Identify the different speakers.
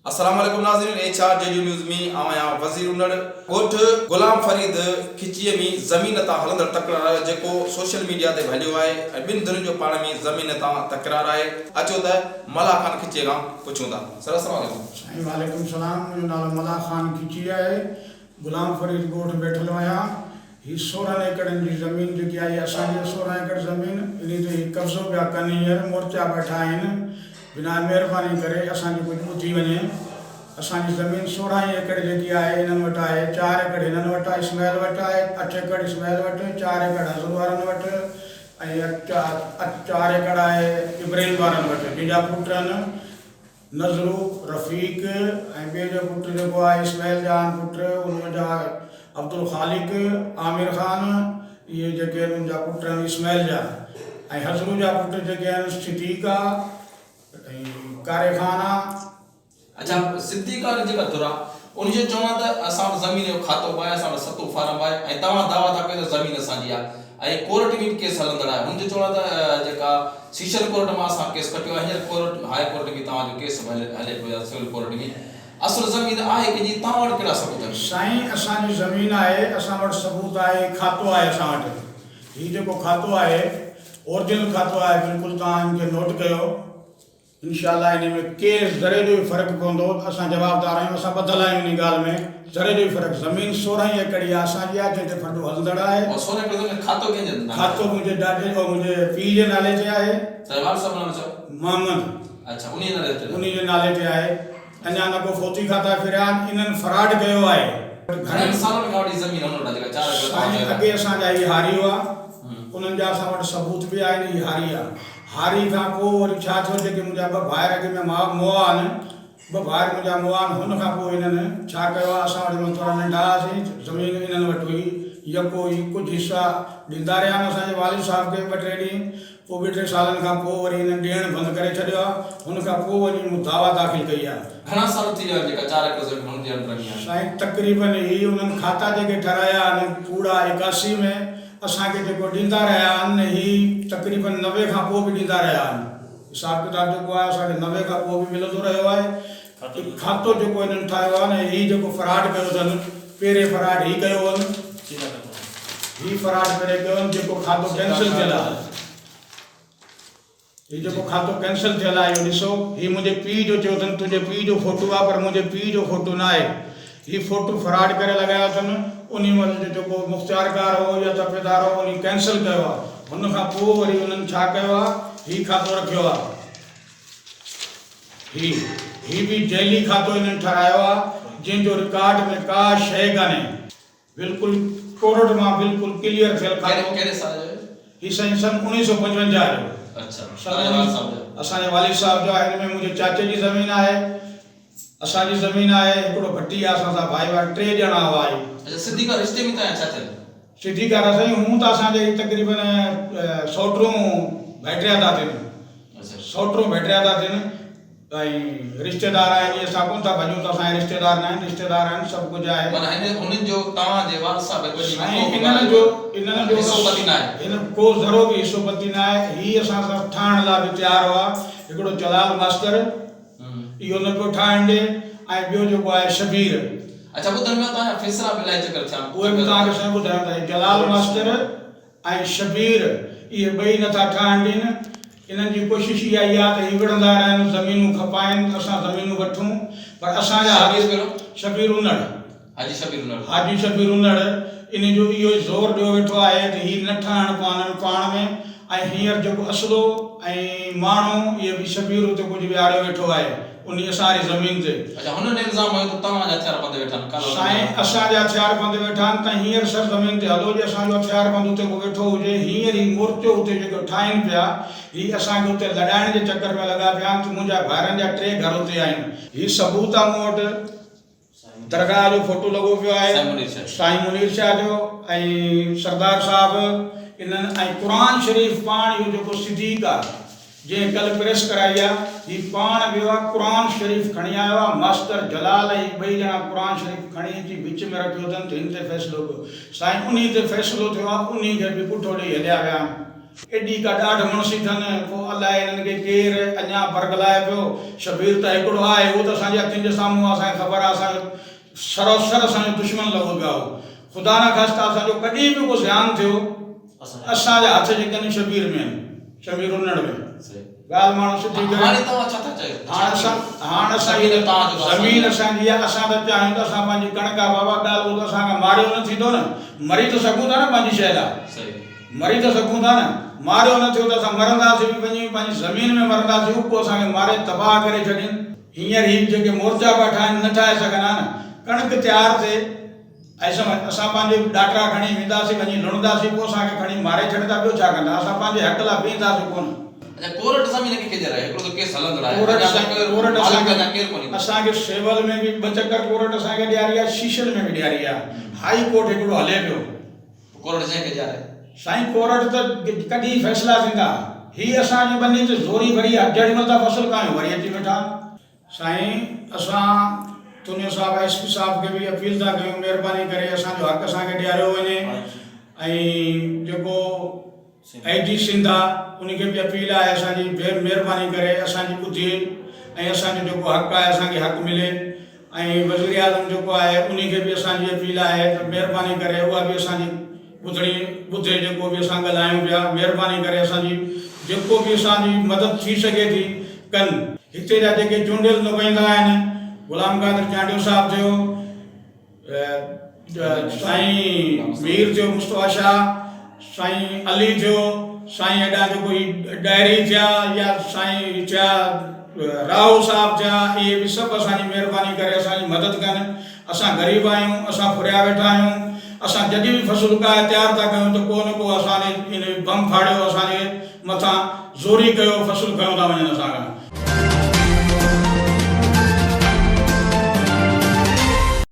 Speaker 1: अस्सलामुअलैकुम नाज़रीन HR JU news में आया वज़ीर उनड़ ॻोठ गुलाम फरीद खिचीअ में ज़मीन तां हलंदड़ तकरार जेको सोशल मीडिया ते हलियो आहे ऐं ॿिनि धुरियुनि जो पाण में ज़मीन तां तकरार आहे। अचो त मला ख़ान खिचीअ खां पुछूं था। सर अस्सलाम वालेकुम।
Speaker 2: साईं वालेकुम सलाम। मुंहिंजो नालो मला ख़ान खिची आहे। गुलाम फरीद ॻोठ वेठल आहियां। ही 16 एकड़नि जी ज़मीन जेकी आहे असांजी 16 एकड़ ज़मीन इन ते कब्ज़ो पिया कनि हींअर मोर्चा वेठा आहिनि। बिना महिरबानी करे असांजी कुझु ॿुधी वञे। असांजी ज़मीन 16 एकड़ जेकी आहे इन्हनि वटि आहे। 4 एकड़ हिननि वटि आहे, इस्माइल वटि आहे, 8 एकड़ इस्माइल वटि, 4 एकड़ हज़र वारनि वटि ऐं 4 एकड़ आहे इब्राहिम वारनि वटि। जंहिंजा पुट आहिनि नज़रू, रफ़ीक ऐं ॿिए जो पुटु जेको आहे इस्माइल जान पुटु, उनजा अब्दुल ख़ालिक, आमिर ख़ान, इहे जेके आहिनि उनजा पुट आहिनि इस्माइल जा। ऐं हज़रू जा पुट जेके आहिनि सिद्दीक़ा ऐं कारे ख़ान आहे।
Speaker 1: अच्छा, सिद्दीक़ा जेका धुर आहे उनजो चवणु त असां वटि ज़मीन जो खातो बि आहे, असां वटि सतो फार्म आहे ऐं तव्हां दावा था कयो त ज़मीन असांजी आहे ऐं कोर्ट में केस हलंदड़ आहे। हुनजो चवणु त जेका सीशल कोर्ट मां असां केस कटियो आहे, हींअर कोर्ट हाई कोर्ट में तव्हांजो केस हले पियो सिविल कोर्ट में। असुल ज़मीन आहे कंहिंजी, तव्हां वटि कहिड़ा सबूत आहिनि?
Speaker 2: साईं असांजी ज़मीन आहे, असां वटि सबूत आहे, खातो आहे असां वटि। हीउ जेको खातो आहे ओरिजिनल खातो आहे, बिल्कुलु तव्हां हिनखे नोट कयो। इंशाअल्लाह इन में केस ज़रे जो फ़र्क़ु पवंदो। असां जवाबदार आहियूं, असां ॿधल आहियूं इन ॻाल्हि में। ज़रे जो फ़र्क़ु। ज़मीन 16 एकड़ आहे असांजी आहे, जंहिं ते फंडो हलंदड़ आहे।
Speaker 1: और 16 एकड़ ज़मीन खातो कंहिंजे नाले?
Speaker 2: खातो मुंहिंजे ॾाॾे और मुंहिंजे पीउ जे नाले ते आहे।
Speaker 1: तव्हां सभु नालो चओ?
Speaker 2: मोहम्मद।
Speaker 1: अच्छा, उन्हीअ नाले ते?
Speaker 2: उन्हीअ जे नाले ते आहे। अञा न को फोती खाता फिरिया आहिनि। इन्हनि फ्रॉड कयो आहे।
Speaker 1: घणनि सालनि खां वठी ज़मीन हुन वटि जेका 4 एकड़?
Speaker 2: साईं अॻे असांजा ही हारी हुआ, उन्हनि जा असां वटि सबूत बि आहिनि। ही हारी आहे। हारी खां पोइ वरी छा थियो, जेके मुंहिंजा 2 भाइर अॻे में मुआ आहिनि, 2 भाइर मुंहिंजा मुआ आहिनि, हुन खां पोइ हिननि छा कयो आहे, असां वटि थोरा नंढा हुआसीं, ज़मीन इन्हनि वटि हुई, यको हुई, कुझु हिसा ॾींदा रहिया आहिनि असांजे वालिद साहिब खे 2-3 ॾींहं। पोइ 2-3 सालनि खां पोइ वरी हिननि ॾियणु बंदि करे छॾियो आहे। हुन खां पोइ वरी मूं दावा दाख़िल कई आहे।
Speaker 1: घणा साल थी विया जेका 4 एकड़ ज़मीन हुनजे अंदर आहे?
Speaker 2: साईं तक़रीबन ही उन्हनि खाता जेके ठाहिराया आहिनि कूड़ा 81 में असांखे जेको ॾींदा रहिया आहिनि, ही तक़रीबन 90 खां पोइ बि ॾींदा रहिया आहिनि। हिसाब किताब जेको आहे असांखे 90 खां पोइ बि मिलंदो रहियो आहे। खातो जेको हिननि ठाहियो आहे न, ही जेको फ्रॉड कयो अथनि, पहिरें फ्रॉड ही कयो हुअनि, ही फ्रॉड पहिरें कयो हुअनि। जेको खातो कैंसिल थियल आहे, ही जेको खातो कैंसिल थियल आहे इहो ॾिसो। ही मुंहिंजे पीउ जो चयो अथनि, तुंहिंजे पीउ जो फोटो आहे, पर मुंहिंजे पीउ जो फोटो न आहे। ही फोटो फ्रॉड करे लॻाया अथनि। उन महिल जो जेको मुख़्तियारकार हो या तपेदार हो, उन कैंसिल कयो आहे। हुन खां पोइ वरी उन्हनि छा कयो आहे, ही खातो रखियो आहे। ही बि जैली खातो हिननि ठाहिरायो आहे, जंहिंजो रिकॉर्ड में का शइ कान्हे। बिल्कुलु कोर्ट मां बिल्कुलु क्लियर थियल खातो।
Speaker 1: कहिड़े साल जो?
Speaker 2: ही सन 1955 जो।
Speaker 1: अच्छा,
Speaker 2: असांजे वालिद साहिब जो आहे। हिन में मुंहिंजे चाचे जी ज़मीन आहे, असांजी ज़मीन आहे, हिकिड़ो भट्टी आहे, असां सां भाई 3 ॼणा हुआ।
Speaker 1: अच्छा, सिद्दीक़ा रिश्ते में तव्हां छा थियल?
Speaker 2: सिद्दीक़ा साईं हूं त असांजे तक़रीबन सौटरूं भेटिया था थियनि।
Speaker 1: अच्छा,
Speaker 2: सौटरूं भेटिया था थियनि ऐं रिश्तेदार आहिनि। असां कोन था भॼूं त असांजे रिश्तेदार न आहिनि, रिश्तेदार आहिनि, सभु कुझु आहे।
Speaker 1: माना हुननि जो तव्हांजे वालिद साहिब
Speaker 2: इन्हनि जो
Speaker 1: हिसोपति न आहे?
Speaker 2: हिन को ज़रो बि हिसोपति न आहे। ही असां सां ठाहिण लाइ बि तयारु हुआ। हिकिड़ो जलाल मास्टर, इहो न पियो ठाहिण ॾे, ऐं ॿियो जेको आहे शबीर।
Speaker 1: अच्छा, ॿुधण में तव्हांजा फ़ैसिला बि इलाही चकर थिया।
Speaker 2: उहे बि तव्हांखे साईं ॿुधायां थो। जलाल मास्टर ऐं शबीर इहे ॿई नथा ठाहिण ॾियनि। इन्हनि जी कोशिशि इहा ई आहे त ही विढ़ंदा रहनि, ज़मीनूं खपाइनि, असां ज़मीनूं वठूं, पर असांजा शबीर उनड़, हाजी शबीर उनड़, इन जो इहो ज़ोर ॾियो वेठो आहे त ही न ठहण पवनि पाण में। ऐं हींअर जेको असलो ऐं माण्हू, इहे बि शबीर उते कुझु विहारियो वेठो आहे उन असांजी ज़मीन ते।
Speaker 1: अच्छा, हुननि इल्ज़ाम हयो त तव्हांजा हथियार बंदि वेठा आहिनि?
Speaker 2: साईं असांजा हथियार बंदि वेठा आहिनि त हींअर सर ज़मीन ते हलो जे असांजो हथियार बंदि उते को वेठो हुजे। हींअर ही मोर्चो उते जेको ठाहिनि पिया, ही असांखे उते लड़ाइण जे चकर में लॻा पिया आहिनि। मुंहिंजा भाइरनि जा 3 घर उते आहिनि। ही सबूत आहे मूं वटि। दरगाह जो फोटो लॻो पियो आहे, साईं मुनीर शाह जो ऐं सरदार साहिब इन्हनि, ऐं क़ुरान शरीफ़ पाण इहो जेको सिद्दीक़ आहे जंहिं कल्ह प्रेस कराई आहे, ही पाण वियो आहे क़ुरान शरीफ़ खणी आयो आहे। मास्टर जलाल ऐं 2 ॼणा क़ुरान शरीफ़ खणी अची विच में रखियो अथनि त हिन ते फ़ैसिलो कयो। साईं उन ते फ़ैसिलो थियो आहे, उन खे बि पुठो ॾेई हलिया विया आहिनि। एॾी का ॾाढ मुंशी अथनि पोइ अलाए हिननि खे केरु अञा बरगलाए पियो शबीर त हिकिड़ो आहे उहो त असांजे अखियुनि जे साम्हूं आहे असांखे ख़बर आहे असांजो सरोसर असांजो दुश्मन लॻो पियो आहे ख़ुदा न ख़ास्ता असांजो कॾहिं बि को ध्यानु थियो असांजे हथ जे कनि शबीर में आहिनि शबीर उन्हड़ में ॻाल्हि माण्हू सिधी करे
Speaker 1: हाणे तव्हां छा था चयो
Speaker 2: हाणे असांजी ज़मीन असांजी आहे असां त चाहियूं था असां पंहिंजी कणक आहे बाबा ॻाल्हि उहो त असांखे मारियो न थींदो न मरी त सघूं था न पंहिंजी शइ लाइ मरी त सघूं था न मारियो न थियो त असां मरंदासीं बि पंहिंजी ज़मीन में मरंदासीं पोइ असांखे मारे तबाह करे छॾीनि हींअर ही जेके मोर्चा पिया ठाहिनि न ठाहे सघंदा न कणिक तयारु थिए ऐं असां पंहिंजे ॾाटरा खणी वेंदासीं वञी लुणंदासीं पोइ असांखे खणी मारे छॾींदा ॿियो छा कंदा असां पंहिंजे हक़ लाइ बीहंदासीं कोन
Speaker 1: कोर्ट ज़मीन खे केरु आहे हिकिड़ो त केस हलंदड़ आहे
Speaker 2: असांखे सेवल में बि 2 चकर कोर्ट असांखे ॾियारी आहे शीशल में बि ॾियारी आहे हाई कोर्ट हिकिड़ो हले पियो
Speaker 1: कोर्ट जंहिंखे ॾियारे
Speaker 2: साईं कोर्ट त कॾहिं फ़ैसिला थींदा ही असांजी बनी ते ज़ोरी भरी आहे जेॾी महिल था फ़सुलु कयूं वरी अची वेठा साईं असां तुंहिंजो साहिबु SP साहिब खे बि अपील था कयूं महिरबानी करे असांजो हक़ असांखे ॾियारियो वञे ऐं जेको IG सिंध आहे उनखे बि अपील आहे असांजी महिरबानी करे असांजी ॿुधी ऐं असांजो जेको हक़ आहे असांखे हक़ मिले ऐं वज़ीर आज़म जेको आहे उनखे बि असांजी अपील आहे त महिरबानी करे उहा बि असांजी ॿुधे जेको बि असां ॻाल्हायूं पिया महिरबानी करे असांजी जेको बि असांजी मदद थी सघे थी कनि हिते जा जेके चूंडियल नुमाइंदा आहिनि गुलाम कादिर चांडियो साहिबु थियो साईं मीर थियो मुस्तफ़ा शाह साईं अली थियो साईं एॾा जेको डायरी थिया या साईं थिया राहु साहिबु थिया इहे बि सभु असांजी महिरबानी करे असांजी मदद कनि असां ग़रीब आहियूं असां फुरिया वेठा आहियूं असां जॾहिं बि फ़सुलु उगाए तयारु था कयूं त को न को असांजे इन बम फाड़ियो असांजे मथां ज़ोरी कयो फ़सुलु खयूं था वञनि असां खां